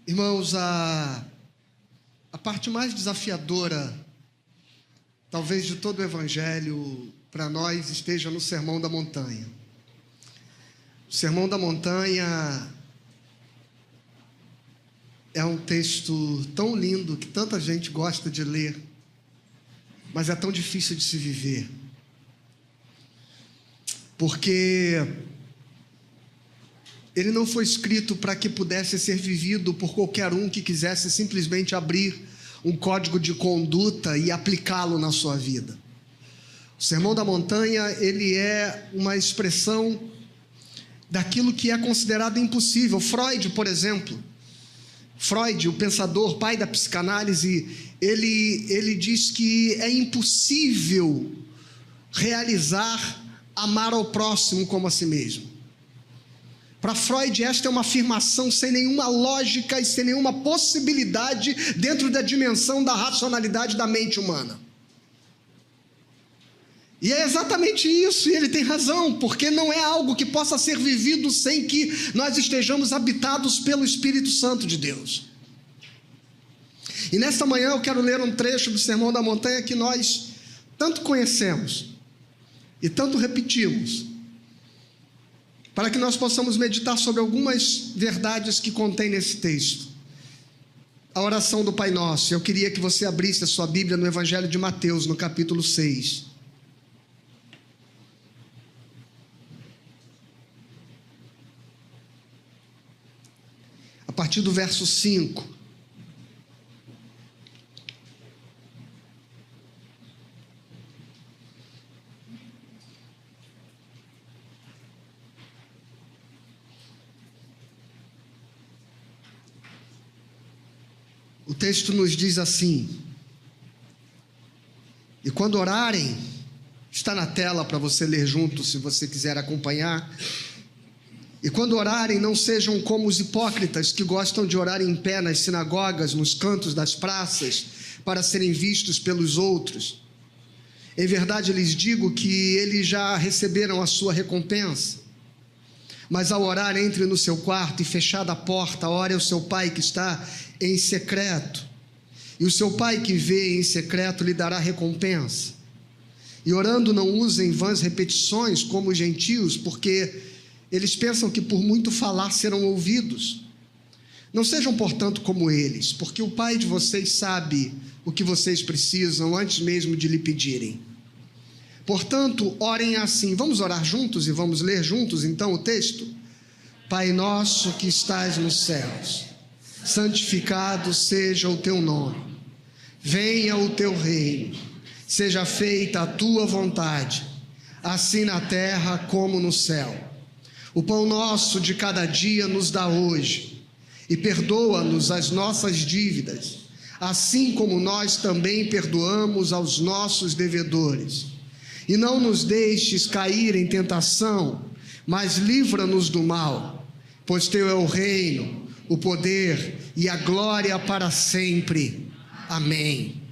Irmãos, a parte mais desafiadora, talvez de todo o Evangelho, para nós, esteja no Sermão da Montanha. O Sermão da Montanha é um texto tão lindo que tanta gente gosta de ler, mas é tão difícil de se viver. Porque ele não foi escrito para que pudesse ser vivido por qualquer um que quisesse simplesmente abrir um código de conduta e aplicá-lo na sua vida. O Sermão da Montanha, ele é uma expressão daquilo que é considerado impossível. Freud, por exemplo, Freud, o pensador, pai da psicanálise, ele diz que é impossível realizar amar ao próximo como a si mesmo. Para Freud, esta é uma afirmação sem nenhuma lógica e sem nenhuma possibilidade dentro da dimensão da racionalidade da mente humana. E é exatamente isso, e ele tem razão, porque não é algo que possa ser vivido sem que nós estejamos habitados pelo Espírito Santo de Deus. E nesta manhã eu quero ler um trecho do Sermão da Montanha que nós tanto conhecemos e tanto repetimos, para que nós possamos meditar sobre algumas verdades que contém nesse texto. A oração do Pai Nosso. Eu queria que você abrisse a sua Bíblia no Evangelho de Mateus, no capítulo 6. A partir do verso 5. O texto nos diz assim: e quando orarem, está na tela para você ler junto, se você quiser acompanhar. E quando orarem, não sejam como os hipócritas que gostam de orar em pé nas sinagogas, nos cantos das praças, para serem vistos pelos outros. Em verdade, lhes digo que eles já receberam a sua recompensa. Mas ao orar, entre no seu quarto e fechada a porta, ore ao seu Pai que está em secreto. E o seu Pai que vê em secreto lhe dará recompensa. E orando, não usem vãs repetições como os gentios, porque eles pensam que por muito falar serão ouvidos. Não sejam, portanto, como eles, porque o Pai de vocês sabe o que vocês precisam antes mesmo de lhe pedirem. Portanto, orem assim. Vamos orar juntos e vamos ler juntos então o texto? Pai nosso que estás nos céus, santificado seja o teu nome. Venha o teu reino. Seja feita a tua vontade, assim na terra como no céu. O pão nosso de cada dia nos dá hoje, e perdoa-nos as nossas dívidas, assim como nós também perdoamos aos nossos devedores. E não nos deixes cair em tentação, mas livra-nos do mal, pois teu é o reino, o poder e a glória para sempre. Amém.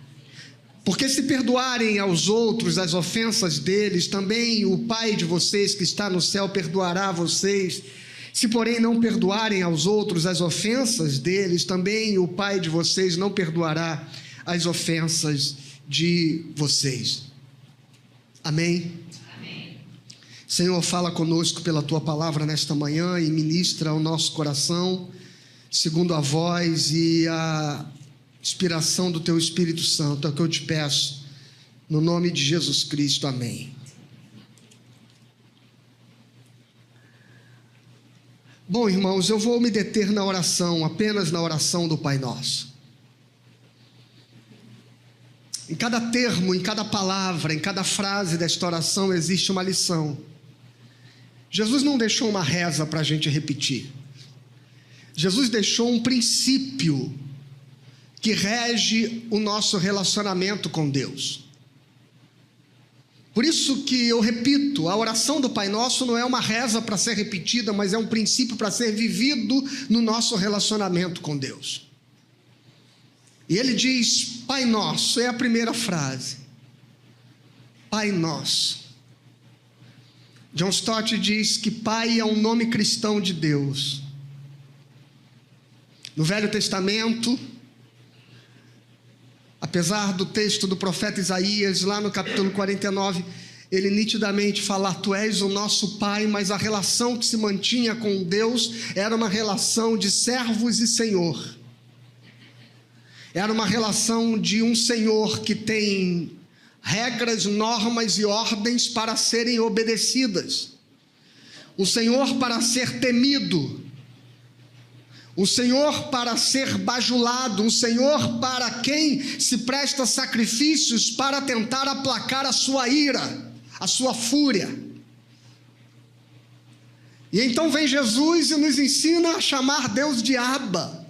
Porque se perdoarem aos outros as ofensas deles, também o Pai de vocês que está no céu perdoará a vocês. Se, porém, não perdoarem aos outros as ofensas deles, também o Pai de vocês não perdoará as ofensas de vocês. Amém? Amém. Senhor, fala conosco pela Tua palavra nesta manhã e ministra ao nosso coração, segundo a voz e a inspiração do Teu Espírito Santo. É o que eu te peço, no nome de Jesus Cristo. Amém. Bom, irmãos, eu vou me deter na oração, apenas na oração do Pai Nosso. Em cada termo, em cada palavra, em cada frase desta oração existe uma lição. Jesus não deixou uma reza para a gente repetir. Jesus deixou um princípio que rege o nosso relacionamento com Deus. Por isso que eu repito, a oração do Pai Nosso não é uma reza para ser repetida, mas é um princípio para ser vivido no nosso relacionamento com Deus. E ele diz, Pai Nosso, é a primeira frase. Pai Nosso. John Stott diz que Pai é um nome cristão de Deus. No Velho Testamento, apesar do texto do profeta Isaías, lá no capítulo 49, ele nitidamente fala: tu és o nosso Pai, mas a relação que se mantinha com Deus era uma relação de servos e senhor. Era uma relação de um senhor que tem regras, normas e ordens para serem obedecidas. Um senhor para ser temido. Um senhor para ser bajulado, um senhor para quem se presta sacrifícios para tentar aplacar a sua ira, a sua fúria. E então vem Jesus e nos ensina a chamar Deus de Abba.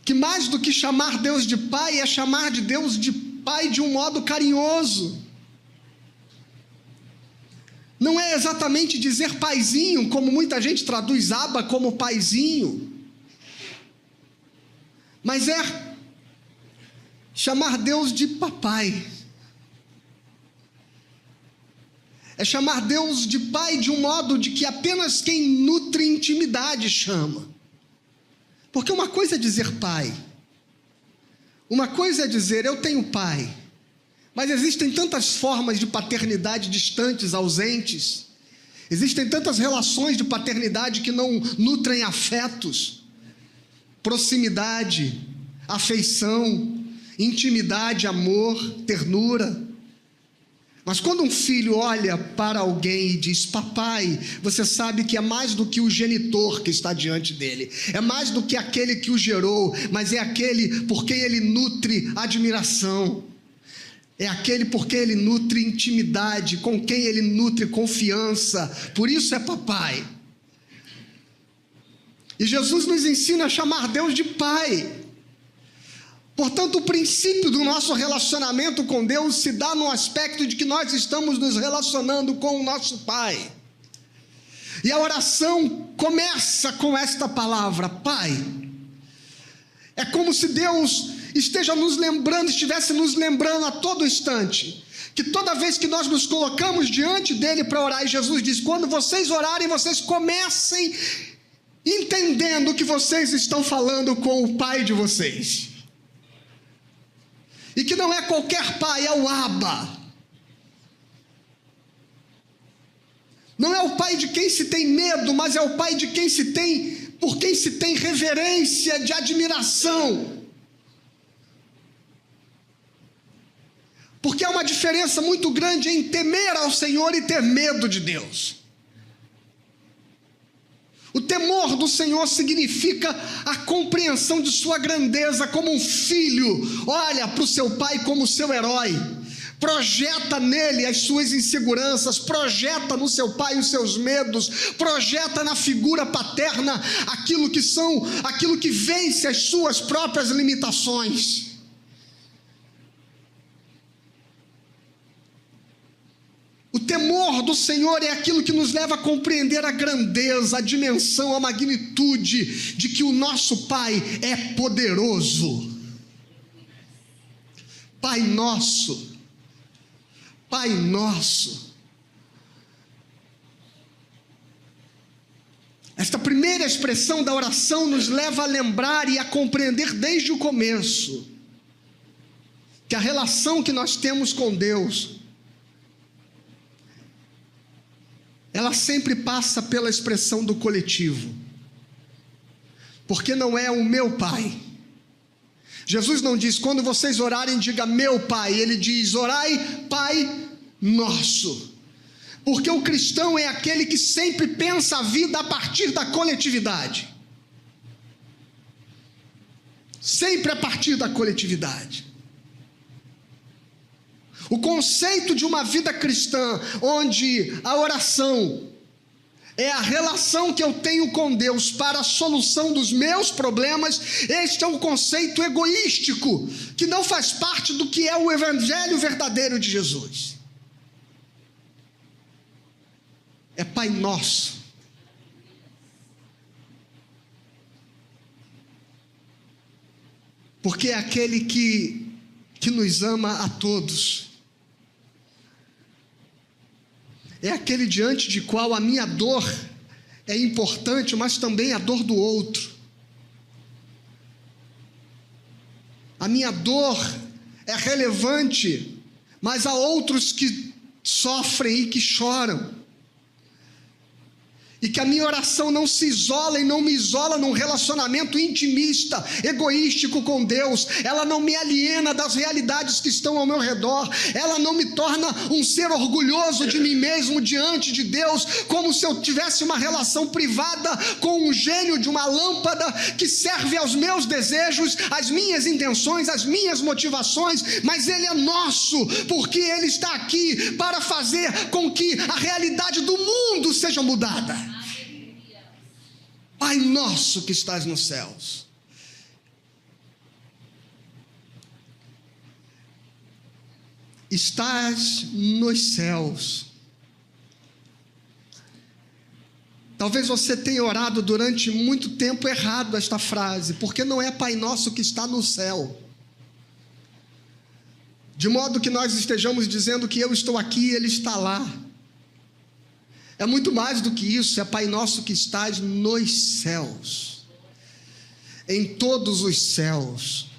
Que mais do que chamar Deus de Pai, é chamar de Deus de Pai de um modo carinhoso. Não é exatamente dizer paizinho, como muita gente traduz Abba como paizinho, mas é chamar Deus de papai. É chamar Deus de pai de um modo de que apenas quem nutre intimidade chama. Porque uma coisa é dizer pai, uma coisa é dizer eu tenho pai, mas existem tantas formas de paternidade distantes, ausentes. Existem tantas relações de paternidade que não nutrem afetos, proximidade, afeição, intimidade, amor, ternura. Mas quando um filho olha para alguém e diz papai, você sabe que é mais do que o genitor que está diante dele, é mais do que aquele que o gerou, mas é aquele por quem ele nutre admiração. É aquele por quem ele nutre intimidade, com quem ele nutre confiança. Por isso é papai. E Jesus nos ensina a chamar Deus de Pai. Portanto, o princípio do nosso relacionamento com Deus se dá no aspecto de que nós estamos nos relacionando com o nosso Pai. E a oração começa com esta palavra, Pai. É como se Deus estivesse nos lembrando a todo instante, que toda vez que nós nos colocamos diante dele para orar, e Jesus diz, quando vocês orarem, vocês comecem entendendo que vocês estão falando com o Pai de vocês, e que não é qualquer Pai, é o Abba. Não é o Pai de quem se tem medo, mas é o Pai de quem se tem, por quem se tem reverência, de admiração. Porque há uma diferença muito grande em temer ao Senhor e ter medo de Deus. O temor do Senhor significa a compreensão de sua grandeza, como um filho olha para o seu pai como seu herói, projeta nele as suas inseguranças, projeta no seu pai os seus medos, projeta na figura paterna aquilo que vence as suas próprias limitações. O temor do Senhor é aquilo que nos leva a compreender a grandeza, a dimensão, a magnitude de que o nosso Pai é poderoso. Pai nosso, Pai nosso. Esta primeira expressão da oração nos leva a lembrar e a compreender desde o começo que a relação que nós temos com Deus, ela sempre passa pela expressão do coletivo, porque não é o meu Pai. Jesus não diz, quando vocês orarem, diga meu Pai, ele diz, orai Pai nosso, porque o cristão é aquele que sempre pensa a vida a partir da coletividade, sempre a partir da coletividade. O conceito de uma vida cristã, onde a oração é a relação que eu tenho com Deus para a solução dos meus problemas, este é um conceito egoístico, que não faz parte do que é o evangelho verdadeiro de Jesus. É Pai Nosso. Porque é aquele que nos ama a todos. É aquele diante de qual a minha dor é importante, mas também a dor do outro. A minha dor é relevante, mas há outros que sofrem e que choram. E que a minha oração não se isola e não me isola num relacionamento intimista, egoístico com Deus. Ela não me aliena das realidades que estão ao meu redor. Ela não me torna um ser orgulhoso de mim mesmo diante de Deus, como se eu tivesse uma relação privada com um gênio de uma lâmpada que serve aos meus desejos, às minhas intenções, às minhas motivações. Mas Ele é nosso, porque Ele está aqui para fazer com que a realidade do mundo seja mudada. Pai nosso que estás nos céus. Estás nos céus. Talvez você tenha orado durante muito tempo errado esta frase, porque não é Pai nosso que está no céu. De modo que nós estejamos dizendo que eu estou aqui e Ele está lá. É muito mais do que isso, é Pai nosso que estás nos céus, em todos os céus,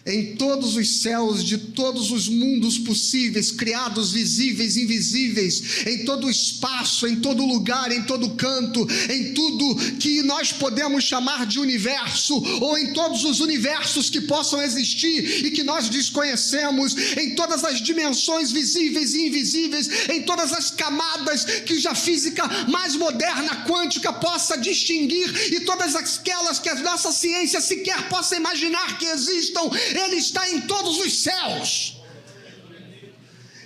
em todos os céus de todos os mundos possíveis, criados, visíveis, invisíveis, em todo o espaço, em todo lugar, em todo canto, em tudo que nós podemos chamar de universo, ou em todos os universos que possam existir e que nós desconhecemos, em todas as dimensões visíveis e invisíveis, em todas as camadas que a física mais moderna, quântica, possa distinguir, e todas aquelas que a nossa ciência sequer possa imaginar que existam. Ele está em todos os céus.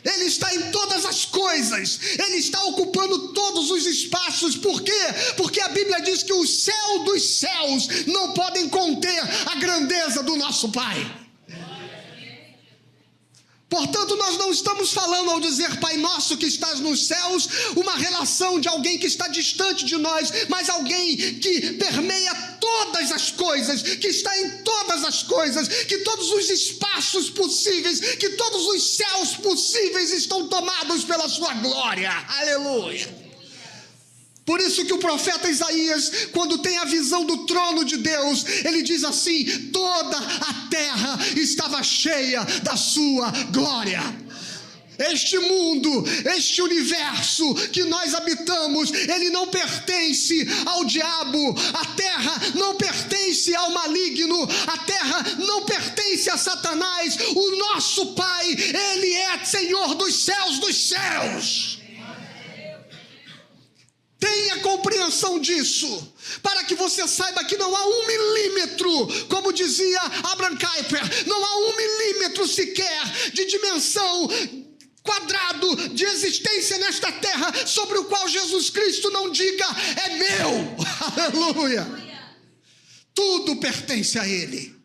Ele está em todas as coisas. Ele está ocupando todos os espaços. Por quê? Porque a Bíblia diz que o céu dos céus não podem conter a grandeza do nosso Pai. Portanto, nós não estamos falando, ao dizer Pai nosso que estás nos céus, uma relação de alguém que está distante de nós, mas alguém que permeia todas as coisas, que está em todas as coisas, que todos os espaços possíveis, que todos os céus possíveis estão tomados pela sua glória. Aleluia! Por isso que o profeta Isaías, quando tem a visão do trono de Deus, ele diz assim: toda a terra estava cheia da sua glória. Este mundo, este universo que nós habitamos, ele não pertence ao diabo, a terra não pertence ao maligno, a terra não pertence a Satanás. O nosso Pai, Ele é Senhor dos céus. Tenha compreensão disso, para que você saiba que não há 1 milímetro, como dizia Abraham Kuyper, não há 1 milímetro sequer de dimensão quadrado de existência nesta terra sobre o qual Jesus Cristo não diga: é meu. Aleluia! Tudo pertence a Ele.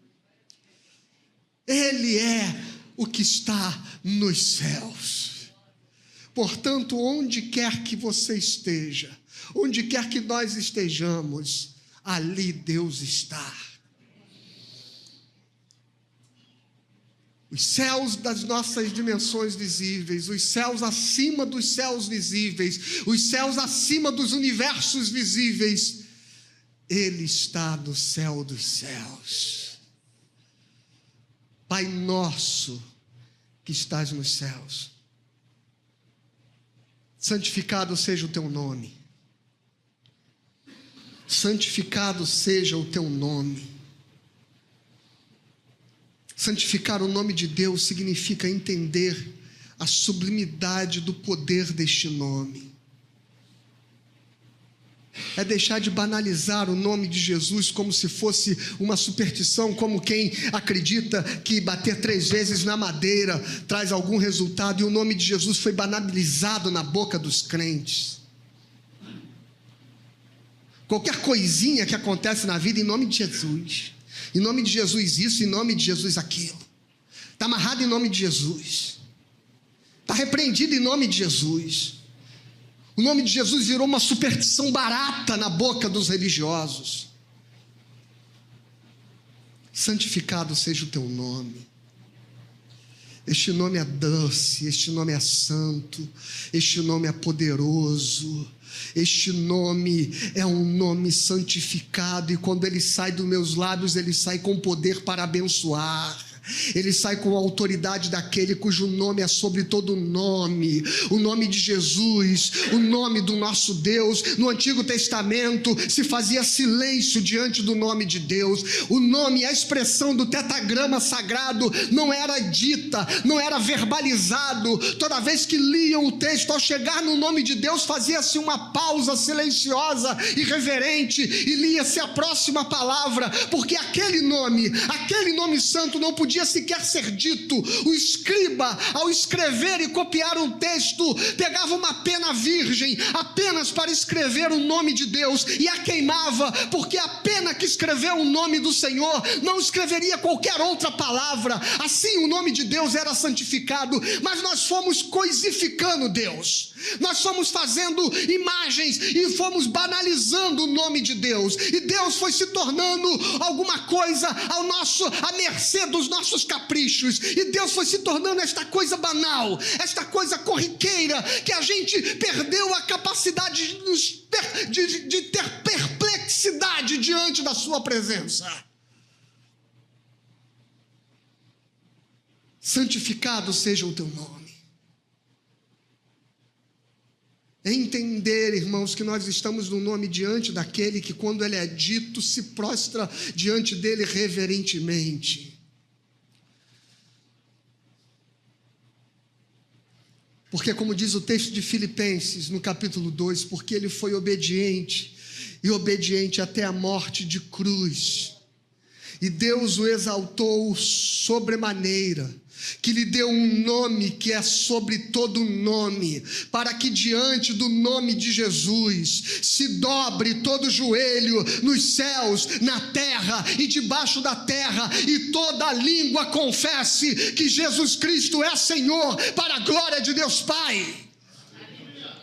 Ele é o que está nos céus. Portanto, onde quer que você esteja, onde quer que nós estejamos, ali Deus está. Os céus das nossas dimensões visíveis, os céus acima dos céus visíveis, os céus acima dos universos visíveis, Ele está no céu dos céus. Pai nosso que estás nos céus, santificado seja o teu nome. Santificado seja o teu nome. Santificar o nome de Deus significa entender a sublimidade do poder deste nome. É deixar de banalizar o nome de Jesus como se fosse uma superstição, como quem acredita que bater 3 vezes na madeira traz algum resultado, e o nome de Jesus foi banalizado na boca dos crentes. Qualquer coisinha que acontece na vida, em nome de Jesus, em nome de Jesus isso, em nome de Jesus aquilo, está amarrado em nome de Jesus, está repreendido em nome de Jesus. O nome de Jesus virou uma superstição barata na boca dos religiosos. Santificado seja o teu nome. Este nome é doce, este nome é santo, este nome é poderoso, este nome é um nome santificado, e quando ele sai dos meus lábios, ele sai com poder para abençoar. Ele sai com a autoridade daquele cujo nome é sobre todo nome, o nome de Jesus, o nome do nosso Deus. No Antigo Testamento se fazia silêncio diante do nome de Deus. O nome, a expressão do tetragrama sagrado não era dita, não era verbalizado. Toda vez que liam o texto, ao chegar no nome de Deus, fazia-se uma pausa silenciosa e reverente, e lia-se a próxima palavra, porque aquele nome santo não podia sequer ser dito. O escriba, ao escrever e copiar um texto, pegava uma pena virgem apenas para escrever o nome de Deus e a queimava, porque a pena que escreveu o nome do Senhor não escreveria qualquer outra palavra. Assim o nome de Deus era santificado. Mas nós fomos coisificando Deus, nós fomos fazendo imagens e fomos banalizando o nome de Deus, e Deus foi se tornando alguma coisa à mercê dos nossos caprichos, e Deus foi se tornando esta coisa banal, esta coisa corriqueira, que a gente perdeu a capacidade de ter perplexidade diante da sua presença. Santificado seja o teu nome. Entender, irmãos, que nós estamos no nome diante daquele que, quando ele é dito, se prostra diante dele reverentemente. Porque, como diz o texto de Filipenses, no capítulo 2, porque ele foi obediente, e obediente até a morte de cruz, e Deus o exaltou sobremaneira, que lhe deu um nome que é sobre todo nome, para que diante do nome de Jesus se dobre todo joelho nos céus, na terra e debaixo da terra, e toda língua confesse que Jesus Cristo é Senhor, para a glória de Deus Pai.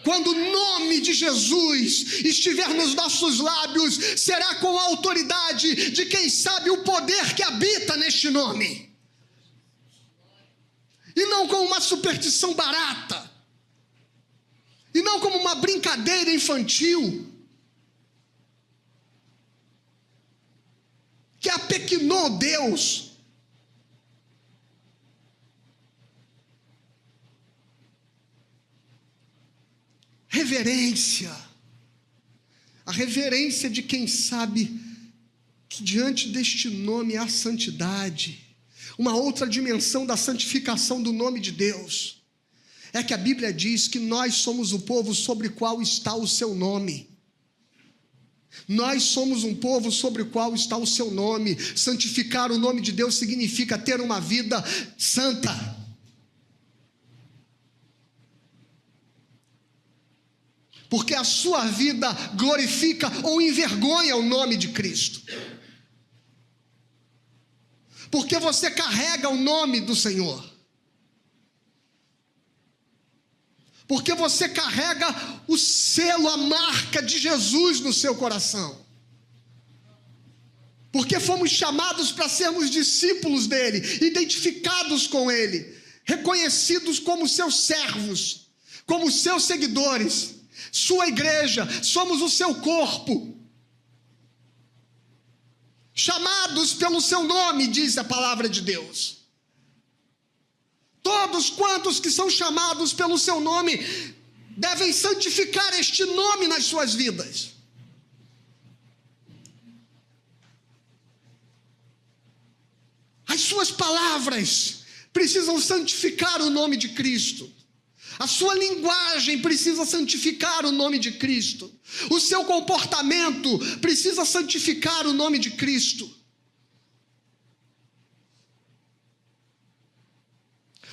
Quando o nome de Jesus estiver nos nossos lábios, será com a autoridade de quem sabe o poder que habita neste nome, e não com uma superstição barata, e não como uma brincadeira infantil, que apequinou Deus. Reverência, a reverência de quem sabe que diante deste nome há santidade. Uma outra dimensão da santificação do nome de Deus é que a Bíblia diz que nós somos o povo sobre o qual está o seu nome. Nós somos um povo sobre o qual está o seu nome. Santificar o nome de Deus significa ter uma vida santa. Porque a sua vida glorifica ou envergonha o nome de Cristo. Porque você carrega o nome do Senhor. Porque você carrega o selo, a marca de Jesus no seu coração. Porque fomos chamados para sermos discípulos dele, identificados com ele, reconhecidos como seus servos, como seus seguidores, sua igreja, somos o seu corpo. Chamados pelo seu nome, diz a palavra de Deus. Todos quantos que são chamados pelo seu nome devem santificar este nome nas suas vidas. As suas palavras precisam santificar o nome de Cristo. A sua linguagem precisa santificar o nome de Cristo. O seu comportamento precisa santificar o nome de Cristo.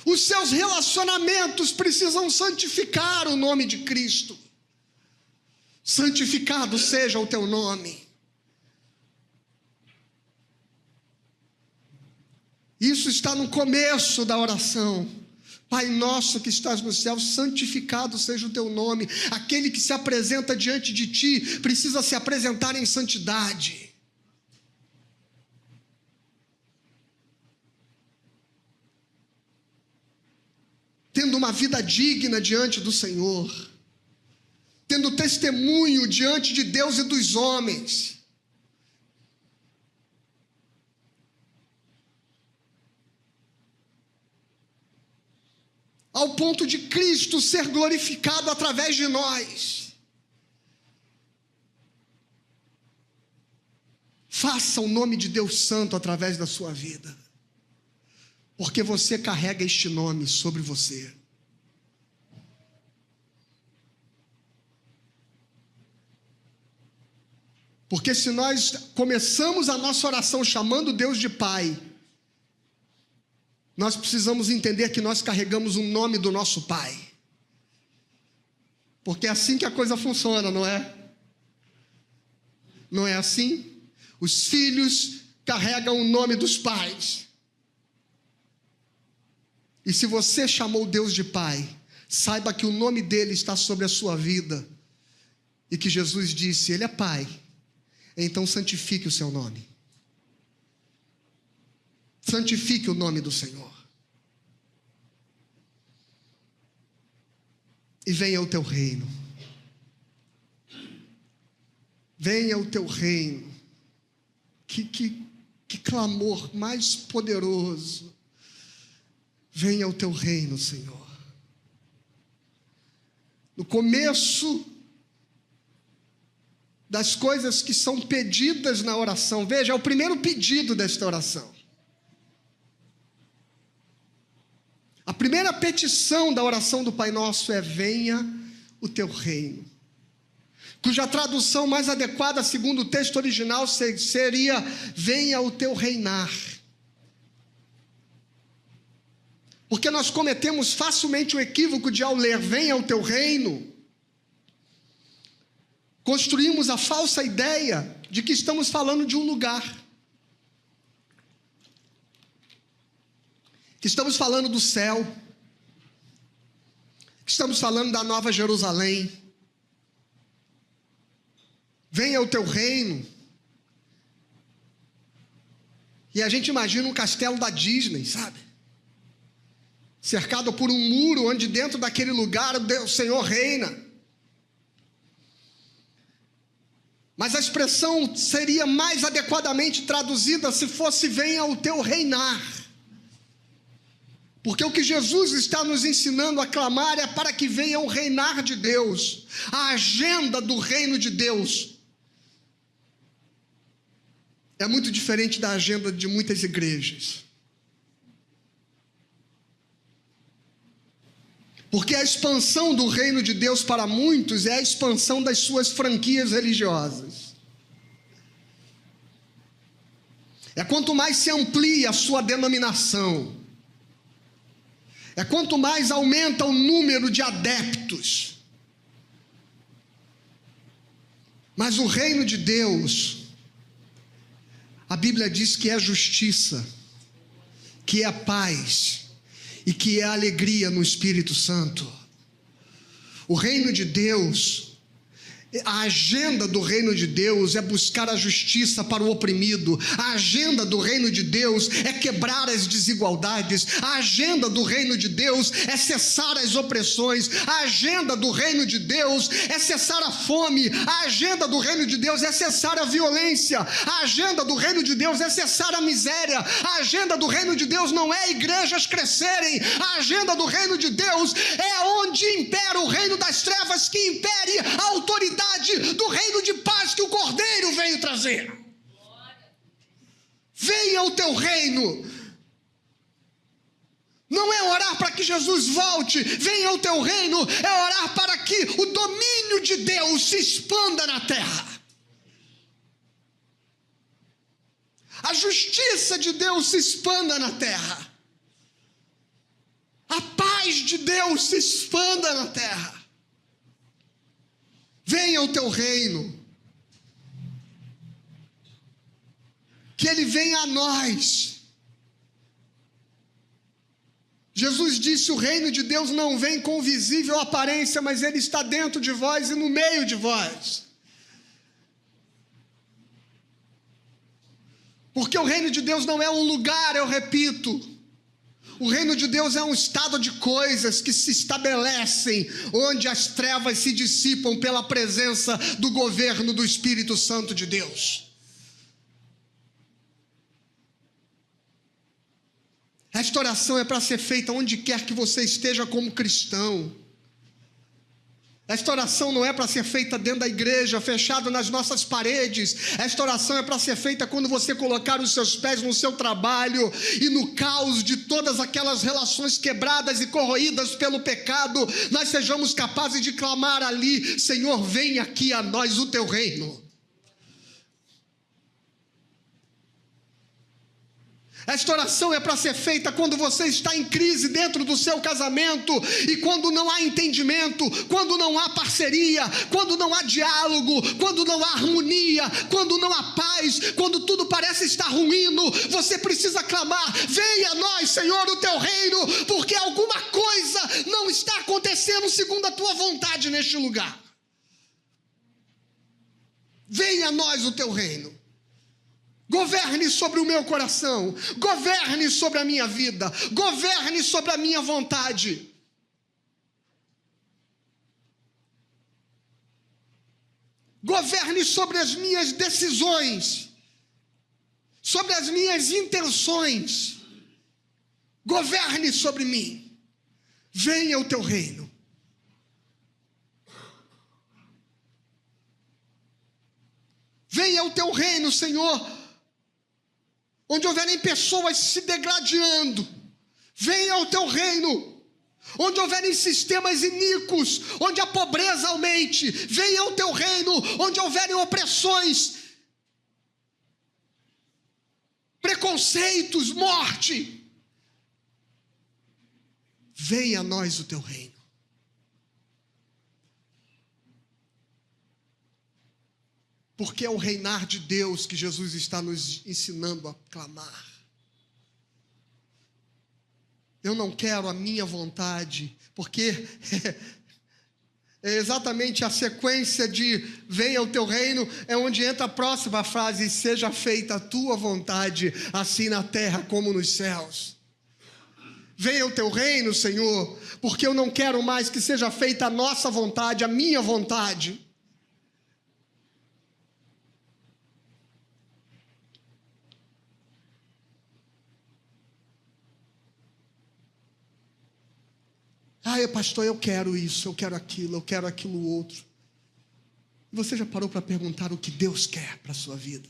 Os seus relacionamentos precisam santificar o nome de Cristo. Santificado seja o teu nome. Isso está no começo da oração. Pai nosso que estás no céu, santificado seja o teu nome. Aquele que se apresenta diante de ti precisa se apresentar em santidade. uma vida digna diante do Senhor, tendo testemunho diante de Deus e dos homens. Ao ponto de Cristo ser glorificado através de nós. Faça o nome de Deus Santo através da sua vida, porque você carrega este nome sobre você. Porque se nós começamos a nossa oração chamando Deus de Pai, nós precisamos entender que nós carregamos o nome do nosso Pai. Porque é assim que a coisa funciona, não é? Não é assim? Os filhos carregam o nome dos pais. E se você chamou Deus de Pai, saiba que o nome dele está sobre a sua vida. E que Jesus disse, ele é Pai. Então santifique o seu nome. Santifique o nome do Senhor. E venha o teu reino. Venha o teu reino. Que clamor mais poderoso. Venha o teu reino, Senhor. No começo das coisas que são pedidas na oração, veja, é o primeiro pedido desta oração. A primeira petição da oração do Pai Nosso é: venha o teu reino. Cuja tradução mais adequada, segundo o texto original, seria: venha o teu reinar. Porque nós cometemos facilmente o equívoco de, ao ler venha o teu reino, construímos a falsa ideia de que estamos falando de um lugar. Que estamos falando do céu. Que estamos falando da Nova Jerusalém. Venha o teu reino. E a gente imagina um castelo da Disney, sabe? Cercado por um muro, onde dentro daquele lugar o Senhor reina. Mas a expressão seria mais adequadamente traduzida se fosse: venha o teu reinar. Porque o que Jesus está nos ensinando a clamar é para que venha o reinar de Deus, a agenda do reino de Deus. É muito diferente da agenda de muitas igrejas. Porque a expansão do reino de Deus para muitos é a expansão das suas franquias religiosas. É quanto mais se amplia a sua denominação, é quanto mais aumenta o número de adeptos. Mas o reino de Deus, a Bíblia diz que é justiça, que é paz e que é alegria no Espírito Santo. O reino de Deus, a agenda do reino de Deus é buscar a justiça para o oprimido. A agenda do reino de Deus é quebrar as desigualdades. A agenda do reino de Deus é cessar as opressões. A agenda do reino de Deus é cessar a fome. A agenda do reino de Deus é cessar a violência. A agenda do reino de Deus é cessar a miséria. A agenda do reino de Deus não é igrejas crescerem. A agenda do reino de Deus é onde impera o reino das trevas, que impere a autoridade do reino de paz que o Cordeiro veio trazer. Venha o teu reino. Não é orar para que Jesus volte, venha o teu reino, é orar para que o domínio de Deus se expanda na terra. A justiça de Deus se expanda na terra. A paz de Deus se expanda na terra. Venha o teu reino, que ele venha a nós. Jesus disse: o reino de Deus não vem com visível aparência, mas ele está dentro de vós e no meio de vós. Porque o reino de Deus não é um lugar, eu repito. O reino de Deus é um estado de coisas que se estabelecem, onde as trevas se dissipam pela presença do governo do Espírito Santo de Deus. Esta oração é para ser feita onde quer que você esteja como cristão. Esta oração não é para ser feita dentro da igreja, fechado nas nossas paredes. Esta oração é para ser feita quando você colocar os seus pés no seu trabalho e no caos de todas aquelas relações quebradas e corroídas pelo pecado, nós sejamos capazes de clamar ali: Senhor, vem aqui a nós o teu reino. Esta oração é para ser feita quando você está em crise dentro do seu casamento e quando não há entendimento, quando não há parceria, quando não há diálogo, quando não há harmonia, quando não há paz, quando tudo parece estar ruindo. Você precisa clamar: venha a nós, Senhor, o teu reino, porque alguma coisa não está acontecendo segundo a tua vontade neste lugar. Venha a nós o teu reino. Governe sobre o meu coração, governe sobre a minha vida, governe sobre a minha vontade. Governe sobre as minhas decisões, sobre as minhas intenções. Governe sobre mim. Venha o teu reino. Venha o teu reino, Senhor. Onde houverem pessoas se degradando, venha ao teu reino. Onde houverem sistemas iníquos, onde a pobreza aumente, venha ao teu reino. Onde houverem opressões, preconceitos, morte, venha a nós o teu reino. Porque é o reinar de Deus que Jesus está nos ensinando a clamar. Eu não quero a minha vontade, porque é exatamente a sequência de venha o teu reino, é onde entra a próxima frase: seja feita a tua vontade, assim na terra como nos céus. Venha o teu reino, Senhor, porque eu não quero mais que seja feita a nossa vontade, a minha vontade. Pastor, eu quero isso, eu quero aquilo outro. Você já parou para perguntar o que Deus quer para a sua vida?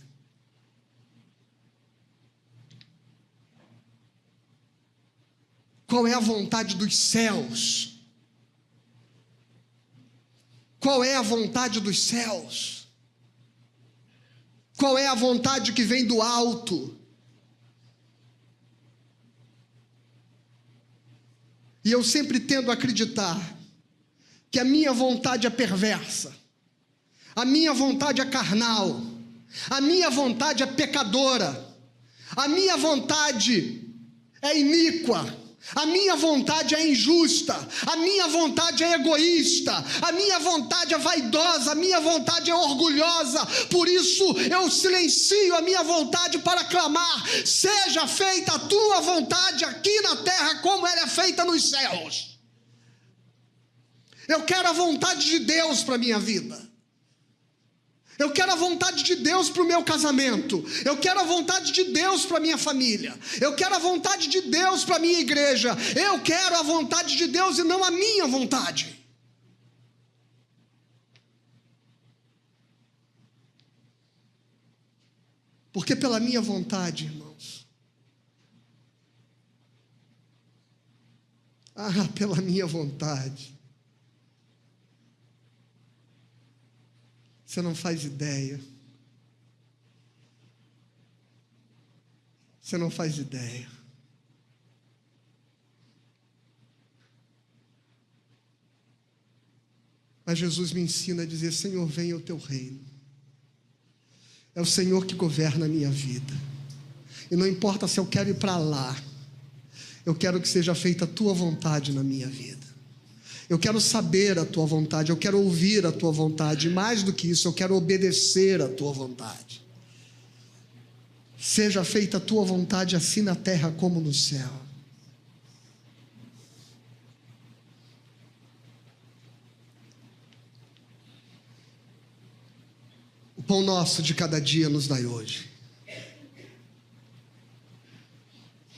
Qual é a vontade dos céus? Qual é a vontade dos céus? Qual é a vontade que vem do alto? E eu sempre tendo a acreditar que a minha vontade é perversa, a minha vontade é carnal, a minha vontade é pecadora, a minha vontade é iníqua, a minha vontade é injusta, a minha vontade é egoísta, a minha vontade é vaidosa, a minha vontade é orgulhosa. Por isso eu silencio a minha vontade para clamar: seja feita a tua vontade aqui na terra como ela é feita nos céus. Eu quero a vontade de Deus para a minha vida. Eu quero a vontade de Deus para o meu casamento. Eu quero a vontade de Deus para a minha família. Eu quero a vontade de Deus para a minha igreja. Eu quero a vontade de Deus e não a minha vontade. Porque pela minha vontade, irmãos, pela minha vontade, você não faz ideia. Você não faz ideia. Mas Jesus me ensina a dizer: Senhor, venha o teu reino. É o Senhor que governa a minha vida. E não importa se eu quero ir para lá, eu quero que seja feita a tua vontade na minha vida. Eu quero saber a tua vontade, eu quero ouvir a tua vontade. E mais do que isso, eu quero obedecer a tua vontade. Seja feita a tua vontade assim na terra como no céu. Pão nosso de cada dia nos dai hoje.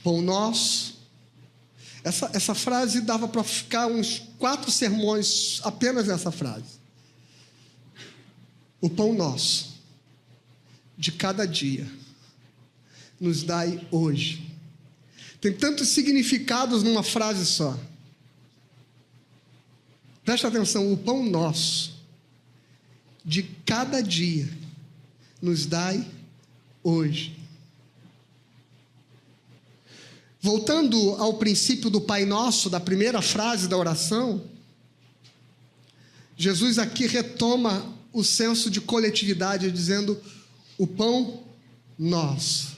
Pão nosso. Essa frase dava para ficar uns 4 sermões apenas nessa frase. O pão nosso de cada dia nos dai hoje. Tem tantos significados numa frase só. Presta atenção, o pão nosso de cada dia nos dai hoje. Voltando ao princípio do Pai Nosso, da primeira frase da oração, Jesus aqui retoma o senso de coletividade, dizendo: o pão nosso.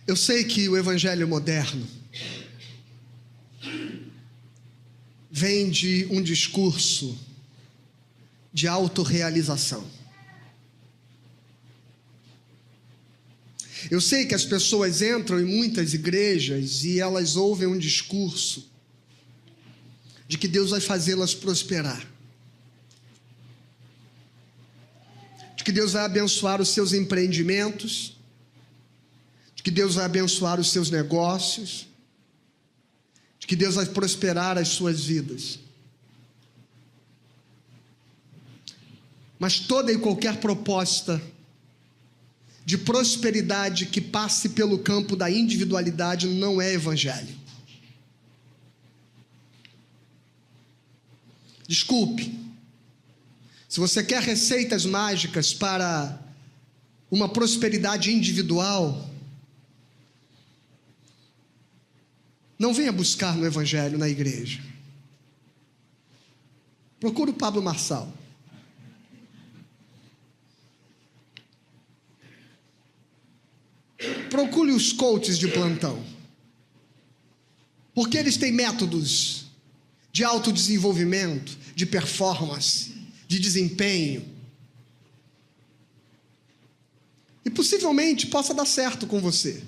Eu sei que o evangelho moderno vem de um discurso de autorrealização. Eu sei que as pessoas entram em muitas igrejas e elas ouvem um discurso de que Deus vai fazê-las prosperar, de que Deus vai abençoar os seus empreendimentos, de que Deus vai abençoar os seus negócios, de que Deus vai prosperar as suas vidas. Mas toda e qualquer proposta de prosperidade que passe pelo campo da individualidade não é evangelho. Desculpe, se você quer receitas mágicas para uma prosperidade individual, não venha buscar no evangelho na igreja. Procura o Pablo Marçal. Procure os coaches de plantão. Porque eles têm métodos de autodesenvolvimento, de performance, de desempenho. E possivelmente possa dar certo com você.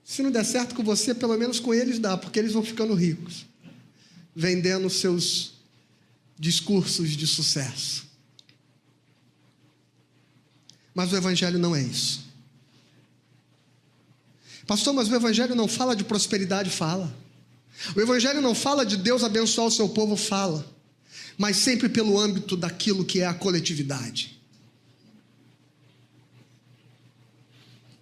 Se não der certo com você, pelo menos com eles dá, porque eles vão ficando ricos, vendendo seus discursos de sucesso. Mas o evangelho não é isso. Pastor, mas o evangelho não fala de prosperidade? Fala. O evangelho não fala de Deus abençoar o seu povo? Fala. Mas sempre pelo âmbito daquilo que é a coletividade.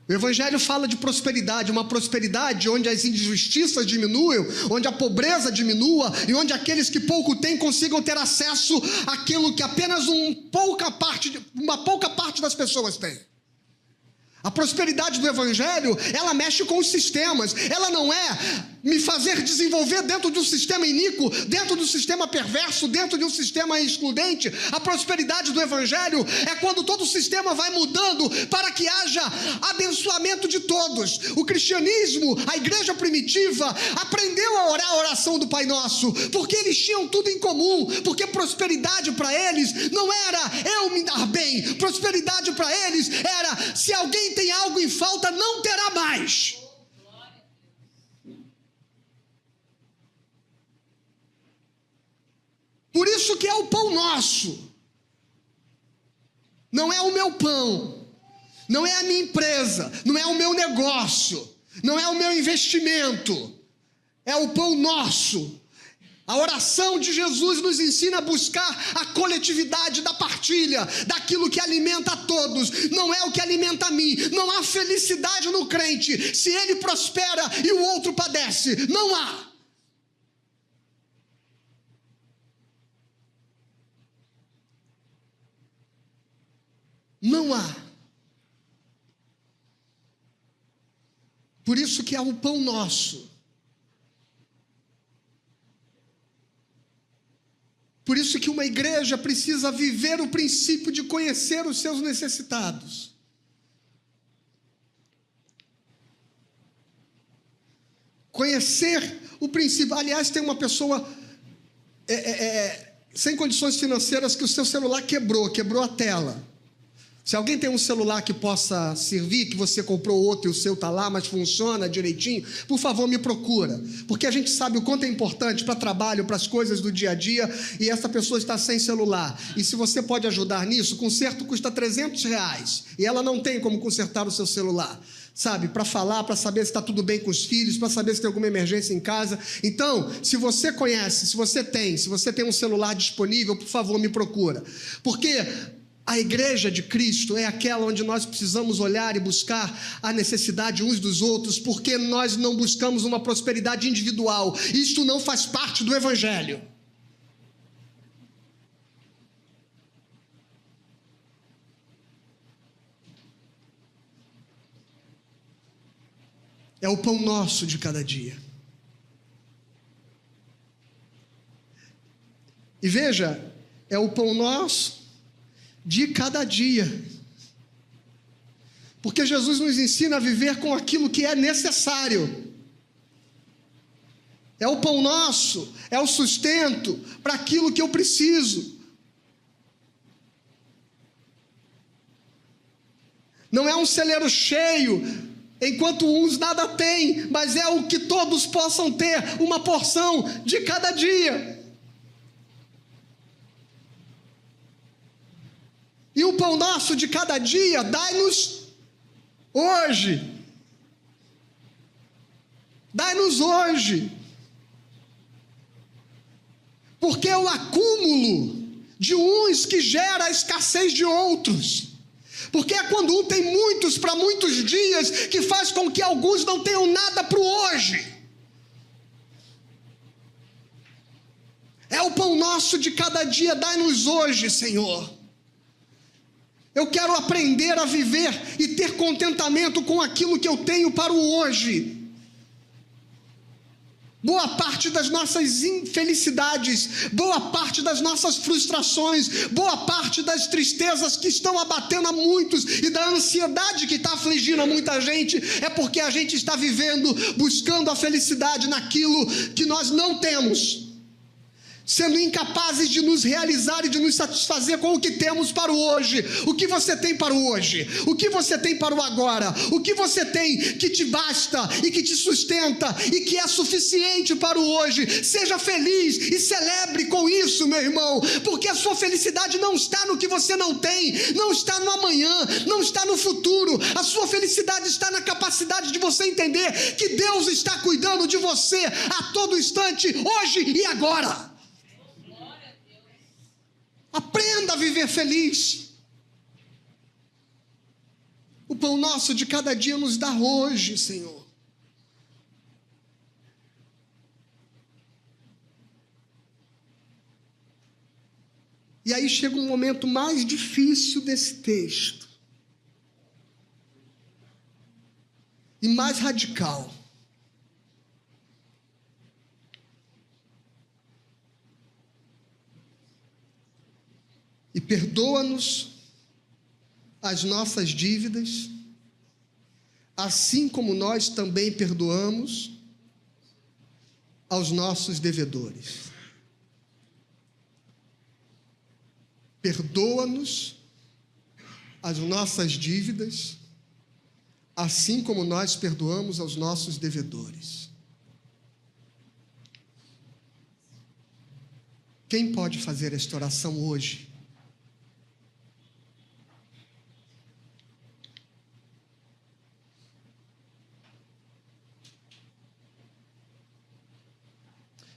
O evangelho fala de prosperidade, uma prosperidade onde as injustiças diminuam, onde a pobreza diminua e onde aqueles que pouco têm consigam ter acesso àquilo que apenas uma pouca parte das pessoas tem. A prosperidade do evangelho, ela mexe com os sistemas. Ela não é me fazer desenvolver dentro de um sistema iníquo, dentro de um sistema perverso, dentro de um sistema excludente. A prosperidade do evangelho é quando todo o sistema vai mudando para que haja abençoamento de todos. O cristianismo, a igreja primitiva, aprendeu a orar a oração do Pai Nosso, porque eles tinham tudo em comum, porque prosperidade para eles não era eu me dar bem. Prosperidade para eles era: se alguém tem algo em falta, não terá mais. Por isso que é o pão nosso. Não é o meu pão, não é a minha empresa, não é o meu negócio, não é o meu investimento. É o pão nosso. A oração de Jesus nos ensina a buscar a coletividade da partilha, daquilo que alimenta a todos. Não é o que alimenta a mim. Não há felicidade no crente se ele prospera e o outro padece. Não há. Não há. Por isso que é o pão nosso. Por isso que uma igreja precisa viver o princípio de conhecer os seus necessitados. Conhecer o princípio. Aliás, tem uma pessoa sem condições financeiras, que o seu celular quebrou a tela. Se alguém tem um celular que possa servir, que você comprou outro e o seu está lá, mas funciona direitinho, por favor, me procura. Porque a gente sabe o quanto é importante para trabalho, para as coisas do dia a dia, e essa pessoa está sem celular. E se você pode ajudar nisso, o conserto custa R$300, e ela não tem como consertar o seu celular. Sabe, para falar, para saber se está tudo bem com os filhos, para saber se tem alguma emergência em casa. Então, se você conhece, se você tem um celular disponível, por favor, me procura. Porque a igreja de Cristo é aquela onde nós precisamos olhar e buscar a necessidade uns dos outros, porque nós não buscamos uma prosperidade individual. Isto não faz parte do Evangelho. É o pão nosso de cada dia. E veja, é o pão nosso de cada dia. Porque Jesus nos ensina a viver com aquilo que é necessário. É o pão nosso, é o sustento para aquilo que eu preciso. Não é um celeiro cheio, enquanto uns nada têm, mas é o que todos possam ter, uma porção de cada dia. E o pão nosso de cada dia, dai-nos hoje. Dai-nos hoje. Porque é o acúmulo de uns que gera a escassez de outros. Porque é quando um tem muitos para muitos dias que faz com que alguns não tenham nada para o hoje. É o pão nosso de cada dia, dai-nos hoje, Senhor. Eu quero aprender a viver e ter contentamento com aquilo que eu tenho para o hoje. Boa parte das nossas infelicidades, boa parte das nossas frustrações, boa parte das tristezas que estão abatendo a muitos e da ansiedade que está afligindo a muita gente, é porque a gente está vivendo, buscando a felicidade naquilo que nós não temos, sendo incapazes de nos realizar e de nos satisfazer com o que temos para o hoje. O que você tem para o hoje? O que você tem para o agora? O que você tem que te basta e que te sustenta e que é suficiente para o hoje? Seja feliz e celebre com isso, meu irmão, porque a sua felicidade não está no que você não tem, não está no amanhã, não está no futuro. A sua felicidade está na capacidade de você entender que Deus está cuidando de você a todo instante, hoje e agora. Aprenda a viver feliz. O pão nosso de cada dia nos dá hoje, Senhor. E aí chega um momento mais difícil desse texto. E mais radical. E perdoa-nos as nossas dívidas, assim como nós também perdoamos aos nossos devedores. Perdoa-nos as nossas dívidas, assim como nós perdoamos aos nossos devedores. Quem pode fazer esta oração hoje?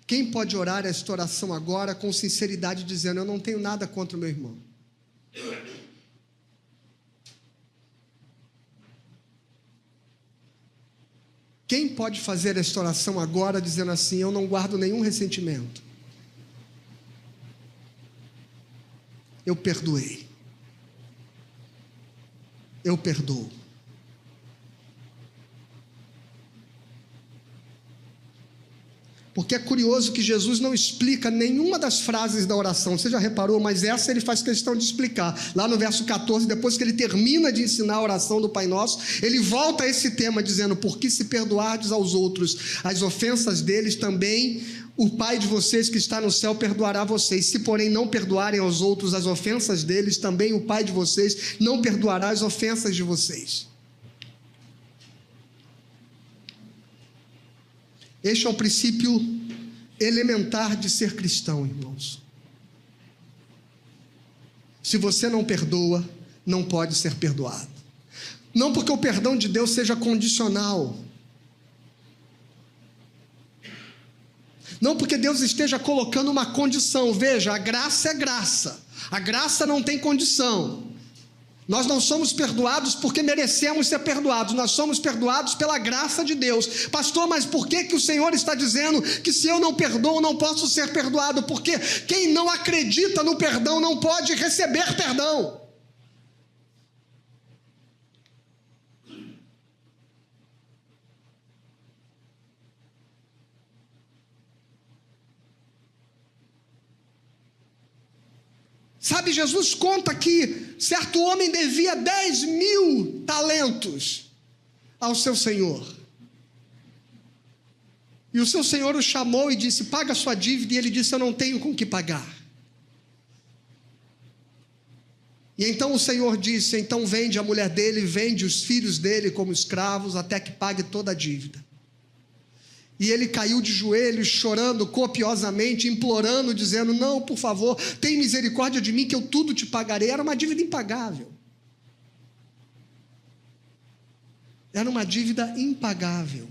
Quem pode orar esta oração agora com sinceridade, dizendo: eu não tenho nada contra o meu irmão? Quem pode fazer esta oração agora dizendo assim: eu não guardo nenhum ressentimento? Eu perdoei. Eu perdoo. Porque é curioso que Jesus não explica nenhuma das frases da oração. Você já reparou? Mas essa ele faz questão de explicar. Lá no verso 14, depois que ele termina de ensinar a oração do Pai Nosso, ele volta a esse tema dizendo: porque se perdoardes aos outros as ofensas deles, também o Pai de vocês que está no céu perdoará vocês. Se, porém, não perdoarem aos outros as ofensas deles, também o Pai de vocês não perdoará as ofensas de vocês. Este é o princípio elementar de ser cristão, irmãos. Se você não perdoa, não pode ser perdoado. Não porque o perdão de Deus seja condicional. Não porque Deus esteja colocando uma condição. Veja, a graça é graça. A graça não tem condição. Nós não somos perdoados porque merecemos ser perdoados. Nós somos perdoados pela graça de Deus. Pastor, mas por que o Senhor está dizendo que se eu não perdoo, não posso ser perdoado? Porque quem não acredita no perdão não pode receber perdão. Sabe, Jesus conta que certo homem devia 10.000 talentos ao seu senhor. E o seu senhor o chamou e disse: paga a sua dívida. E ele disse: eu não tenho com que pagar. E então o senhor disse: então vende a mulher dele, vende os filhos dele como escravos, até que pague toda a dívida. E ele caiu de joelhos, chorando copiosamente, implorando, dizendo: não, por favor, tem misericórdia de mim, que eu tudo te pagarei. Era uma dívida impagável. Era uma dívida impagável.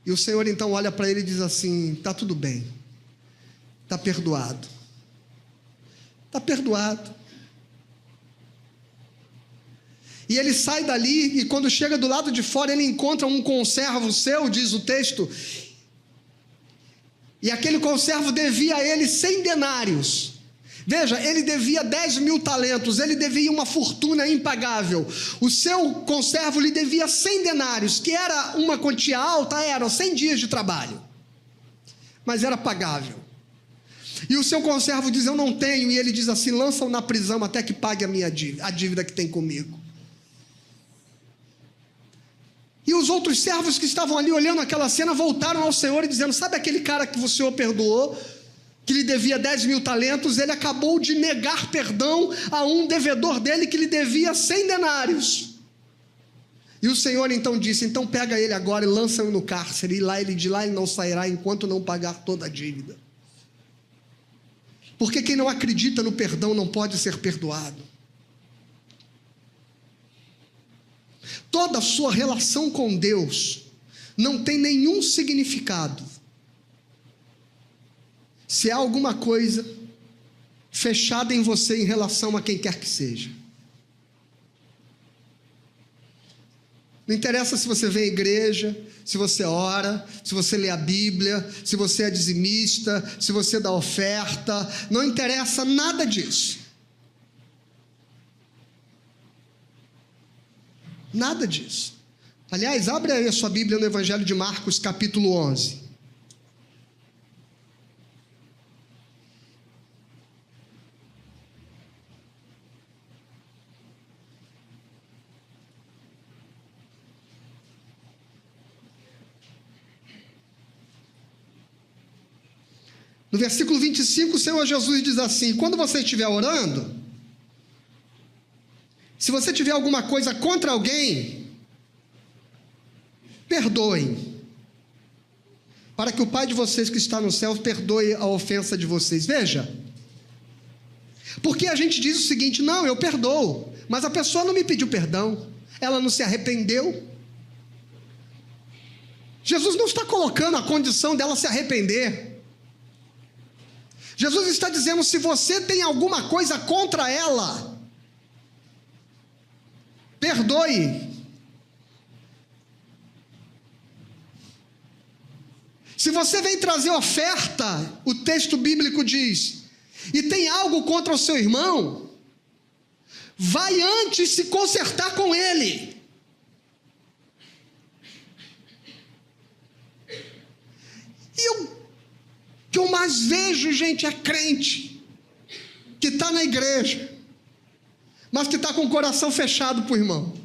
E o Senhor então olha para ele e diz assim: está tudo bem, está perdoado. Está perdoado. E ele sai dali, e quando chega do lado de fora, ele encontra um conservo seu, diz o texto, e aquele conservo devia a ele 100 denários. Veja, ele devia 10.000 talentos, ele devia uma fortuna impagável. O seu conservo lhe devia 100 denários, que era uma quantia alta, eram 100 dias de trabalho, mas era pagável. E o seu conservo diz: eu não tenho, e ele diz assim: lança-o na prisão até que pague a dívida que tem comigo. E os outros servos que estavam ali olhando aquela cena voltaram ao Senhor e dizendo: sabe aquele cara que o Senhor perdoou, que lhe devia 10.000 talentos? Ele acabou de negar perdão a um devedor dele que lhe devia 100 denários. E o Senhor então disse: então pega ele agora e lança-o no cárcere, e de lá ele não sairá enquanto não pagar toda a dívida. Porque quem não acredita no perdão não pode ser perdoado. Toda a sua relação com Deus não tem nenhum significado se há alguma coisa fechada em você em relação a quem quer que seja. Não interessa se você vem à igreja, se você ora, se você lê a Bíblia, se você é dizimista, se você dá oferta, não interessa nada disso. Nada disso. Aliás, abre aí a sua Bíblia no Evangelho de Marcos, capítulo 11. No versículo 25, o Senhor Jesus diz assim: quando você estiver orando, se você tiver alguma coisa contra alguém, perdoem, para que o Pai de vocês que está no céu perdoe a ofensa de vocês. Veja, porque a gente diz o seguinte: não, eu perdoo, mas a pessoa não me pediu perdão, ela não se arrependeu. Jesus não está colocando a condição dela se arrepender. Jesus está dizendo: se você tem alguma coisa contra ela, perdoe. Se você vem trazer oferta, o texto bíblico diz, e tem algo contra o seu irmão, vai antes se consertar com ele. E o que eu mais vejo, gente, é crente que está na igreja, mas que está com o coração fechado para o irmão.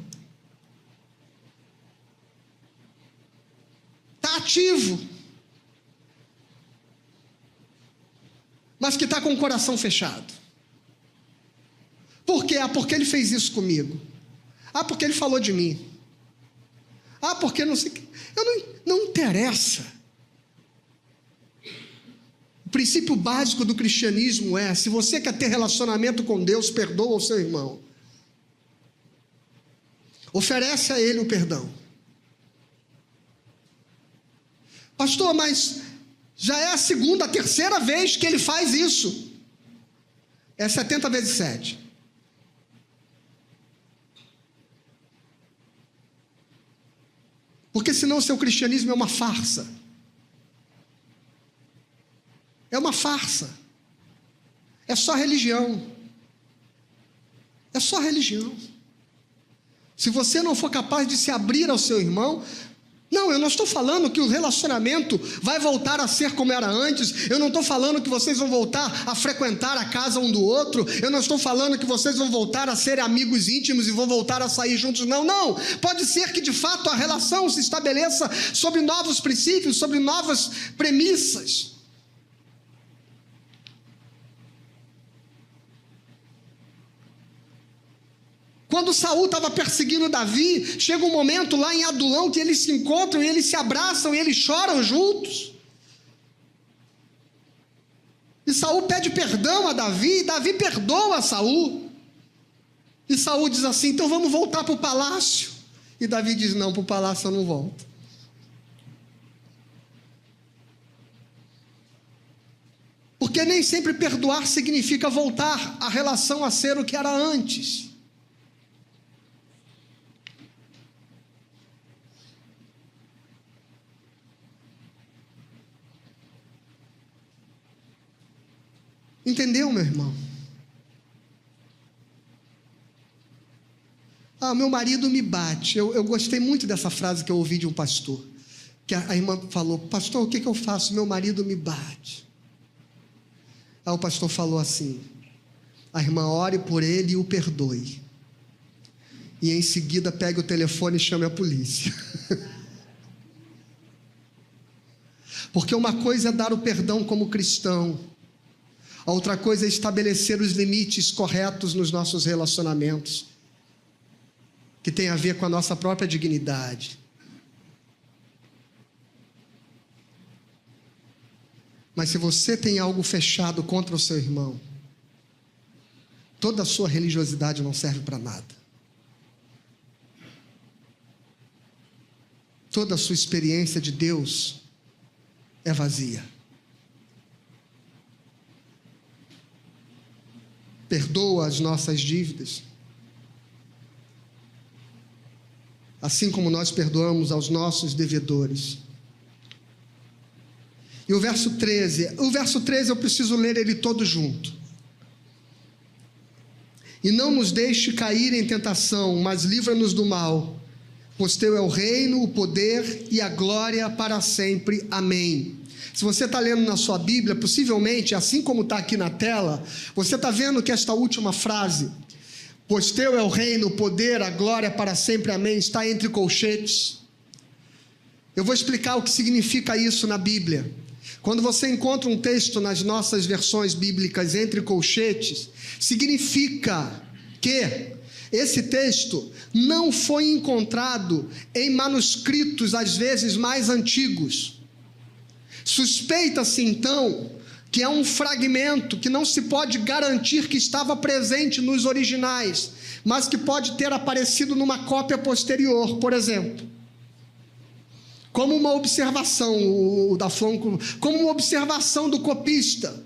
mas que está com o coração fechado. Por quê? Porque ele fez isso comigo. Porque ele falou de mim. Porque não sei o que. Não interessa. O princípio básico do cristianismo é: se você quer ter relacionamento com Deus, perdoa o seu irmão. Oferece a ele o perdão. Pastor, mas já é a segunda, a terceira vez que ele faz isso. É 70 vezes 7. Porque senão o seu cristianismo é uma farsa. É uma farsa. É só religião. É só religião. Se você não for capaz de se abrir ao seu irmão... Não, eu não estou falando que o relacionamento vai voltar a ser como era antes. Eu não estou falando que vocês vão voltar a frequentar a casa um do outro. Eu não estou falando que vocês vão voltar a ser amigos íntimos e vão voltar a sair juntos. Não, não. Pode ser que de fato a relação se estabeleça sobre novos princípios, sobre novas premissas. Quando Saul estava perseguindo Davi, chega um momento lá em Adulão que eles se encontram e eles se abraçam e eles choram juntos. E Saul pede perdão a Davi, e Davi perdoa a Saul. E Saul diz assim: então vamos voltar para o palácio. E Davi diz: não, para o palácio eu não volto. Porque nem sempre perdoar significa voltar a relação a ser o que era antes. Entendeu, meu irmão? Meu marido me bate. Eu gostei muito dessa frase que eu ouvi de um pastor. Que a irmã falou: pastor, o que eu faço? Meu marido me bate. Aí o pastor falou assim: a irmã ore por ele e o perdoe. E em seguida pegue o telefone e chame a polícia. Porque uma coisa é dar o perdão como cristão. A outra coisa é estabelecer os limites corretos nos nossos relacionamentos, que tem a ver com a nossa própria dignidade. Mas se você tem algo fechado contra o seu irmão, toda a sua religiosidade não serve para nada. Toda a sua experiência de Deus é vazia. Perdoa as nossas dívidas, assim como nós perdoamos aos nossos devedores. E o verso 13 eu preciso ler ele todo junto. E não nos deixe cair em tentação, mas livra-nos do mal, pois teu é o reino, o poder e a glória para sempre. Amém. Se você está lendo na sua Bíblia, possivelmente, assim como está aqui na tela, você está vendo que esta última frase, pois teu é o reino, o poder, a glória para sempre, amém, está entre colchetes. Eu vou explicar o que significa isso na Bíblia. Quando você encontra um texto nas nossas versões bíblicas entre colchetes, significa que esse texto não foi encontrado em manuscritos, às vezes, mais antigos. Suspeita-se então que é um fragmento que não se pode garantir que estava presente nos originais, mas que pode ter aparecido numa cópia posterior, por exemplo. Como uma observação, como uma observação do copista,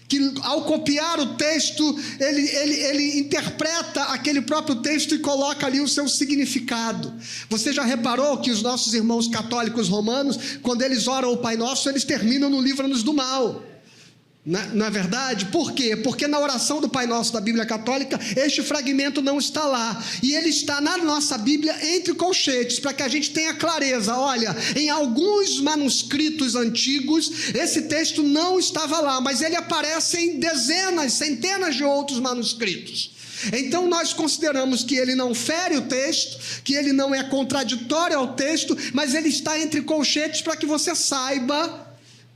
que ao copiar o texto, ele interpreta aquele próprio texto e coloca ali o seu significado. Você já reparou que os nossos irmãos católicos romanos, quando eles oram o Pai Nosso, eles terminam no livra-nos do mal? Não é verdade? Por quê? Porque na oração do Pai Nosso da Bíblia Católica, este fragmento não está lá. E ele está na nossa Bíblia entre colchetes, para que a gente tenha clareza. Olha, em alguns manuscritos antigos, esse texto não estava lá, mas ele aparece em dezenas, centenas de outros manuscritos. Então nós consideramos que ele não fere o texto, que ele não é contraditório ao texto, mas ele está entre colchetes para que você saiba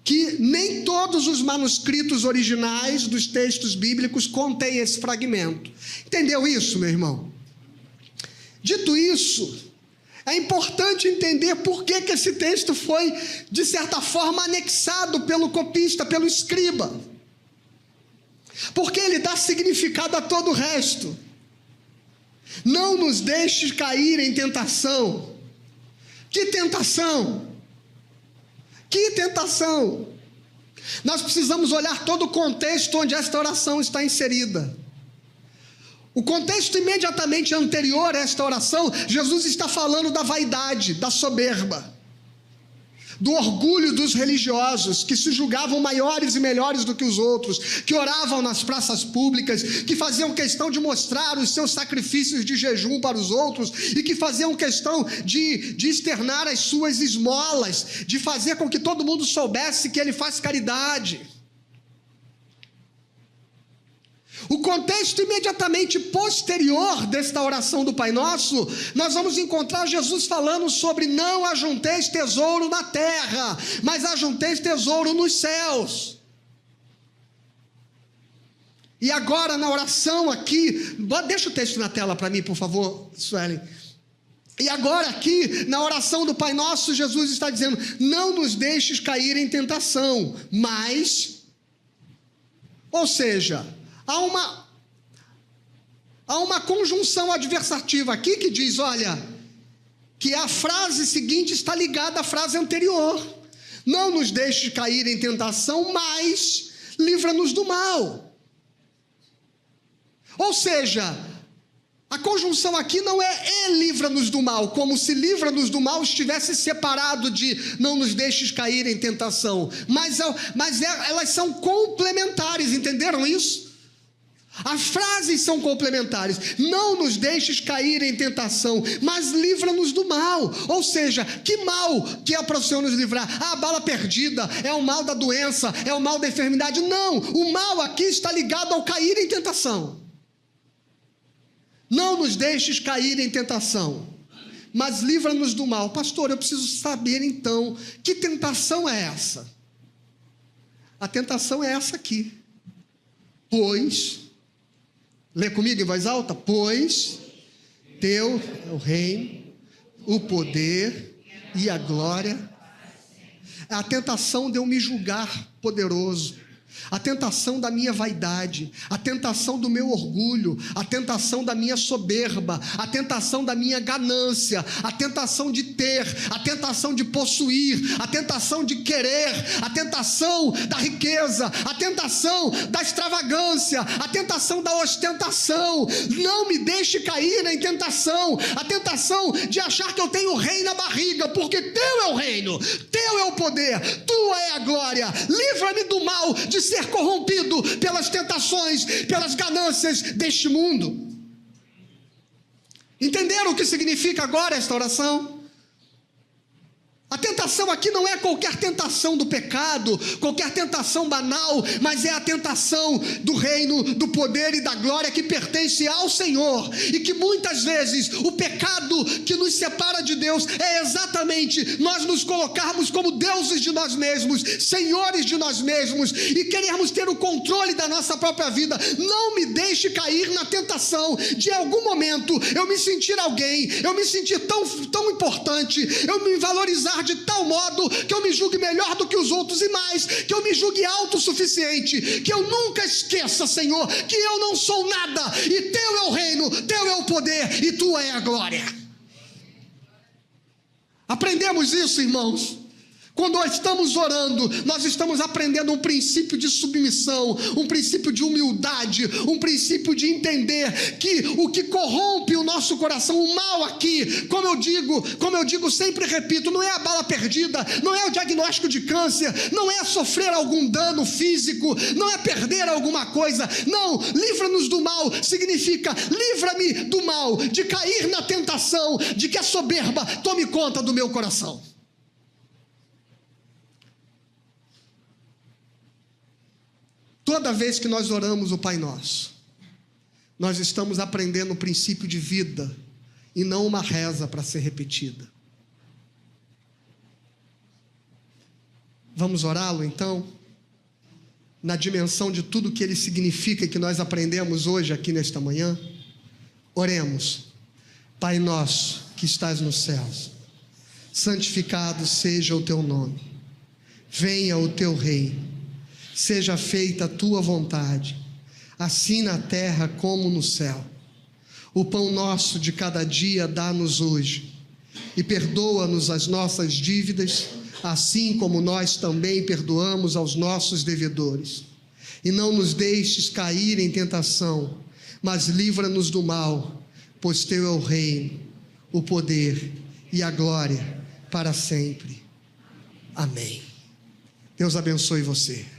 que nem todos os manuscritos originais dos textos bíblicos contêm esse fragmento. Entendeu isso, meu irmão? Dito isso, é importante entender por que esse texto foi, de certa forma, anexado pelo copista, pelo escriba. Porque ele dá significado a todo o resto. Não nos deixes cair em tentação. Que tentação? Que tentação! Nós precisamos olhar todo o contexto onde esta oração está inserida. O contexto imediatamente anterior a esta oração, Jesus está falando da vaidade, da soberba, do orgulho dos religiosos, que se julgavam maiores e melhores do que os outros, que oravam nas praças públicas, que faziam questão de mostrar os seus sacrifícios de jejum para os outros, e que faziam questão de externar as suas esmolas, de fazer com que todo mundo soubesse que ele faz caridade. O contexto imediatamente posterior desta oração do Pai Nosso, nós vamos encontrar Jesus falando sobre não ajunteis tesouro na terra, mas ajunteis tesouro nos céus. E agora na oração aqui, deixa o texto na tela para mim, por favor, Suelen. E agora aqui, na oração do Pai Nosso, Jesus está dizendo, não nos deixes cair em tentação, mas, ou seja, há uma conjunção adversativa aqui que diz, olha, que a frase seguinte está ligada à frase anterior. Não nos deixe cair em tentação, mas livra-nos do mal. Ou seja, a conjunção aqui não é livra-nos do mal, como se livra-nos do mal estivesse separado de não nos deixes cair em tentação. Mas elas são complementares, entenderam isso? As frases são complementares. Não nos deixes cair em tentação, mas livra-nos do mal. Ou seja, que mal que é para o Senhor nos livrar? A bala perdida, é o mal da doença, é o mal da enfermidade. Não, o mal aqui está ligado ao cair em tentação. Não nos deixes cair em tentação, mas livra-nos do mal. Pastor, eu preciso saber então, que tentação é essa? A tentação é essa aqui. Pois... Lê comigo em voz alta. Pois teu é o reino, o poder e a glória. A tentação de eu me julgar poderoso, a tentação da minha vaidade, a tentação do meu orgulho, a tentação da minha soberba, a tentação da minha ganância, a tentação de ter, a tentação de possuir, a tentação de querer, a tentação da riqueza, a tentação da extravagância, a tentação da ostentação. Não me deixe cair em tentação, a tentação de achar que eu tenho o rei na barriga, porque teu é o reino, teu é o poder, tua é a glória. Livra-me do mal de ser corrompido pelas tentações, pelas ganâncias deste mundo. Entenderam o que significa agora esta oração? A tentação aqui não é qualquer tentação do pecado, qualquer tentação banal, mas é a tentação do reino, do poder e da glória que pertence ao Senhor, e que muitas vezes o pecado que nos separa de Deus é exatamente nós nos colocarmos como deuses de nós mesmos, senhores de nós mesmos, e queremos ter o controle da nossa própria vida. Não me deixe cair na tentação de, em algum momento, eu me sentir alguém, eu me sentir tão importante, eu me valorizar de tal modo que eu me julgue melhor do que os outros, e mais, que eu me julgue autossuficiente, que eu nunca esqueça, Senhor, que eu não sou nada, e teu é o reino, teu é o poder, e tua é a glória. Aprendemos isso, irmãos? Quando nós estamos orando, nós estamos aprendendo um princípio de submissão, um princípio de humildade, um princípio de entender que o que corrompe o nosso coração, o mal aqui, como eu digo, sempre repito, não é a bala perdida, não é o diagnóstico de câncer, não é sofrer algum dano físico, não é perder alguma coisa, não, livra-nos do mal, significa, livra-me do mal, de cair na tentação, de que a soberba tome conta do meu coração. Toda vez que nós oramos o Pai Nosso, nós estamos aprendendo um princípio de vida e não uma reza para ser repetida. Vamos orá-lo então? Na dimensão de tudo que ele significa, que nós aprendemos hoje aqui nesta manhã? Oremos. Pai nosso que estás nos céus, santificado seja o teu nome. Venha o teu reino. Seja feita a tua vontade, assim na terra como no céu. O pão nosso de cada dia dá-nos hoje. E perdoa-nos as nossas dívidas, assim como nós também perdoamos aos nossos devedores. E não nos deixes cair em tentação, mas livra-nos do mal, pois teu é o reino, o poder e a glória para sempre. Amém. Deus abençoe você.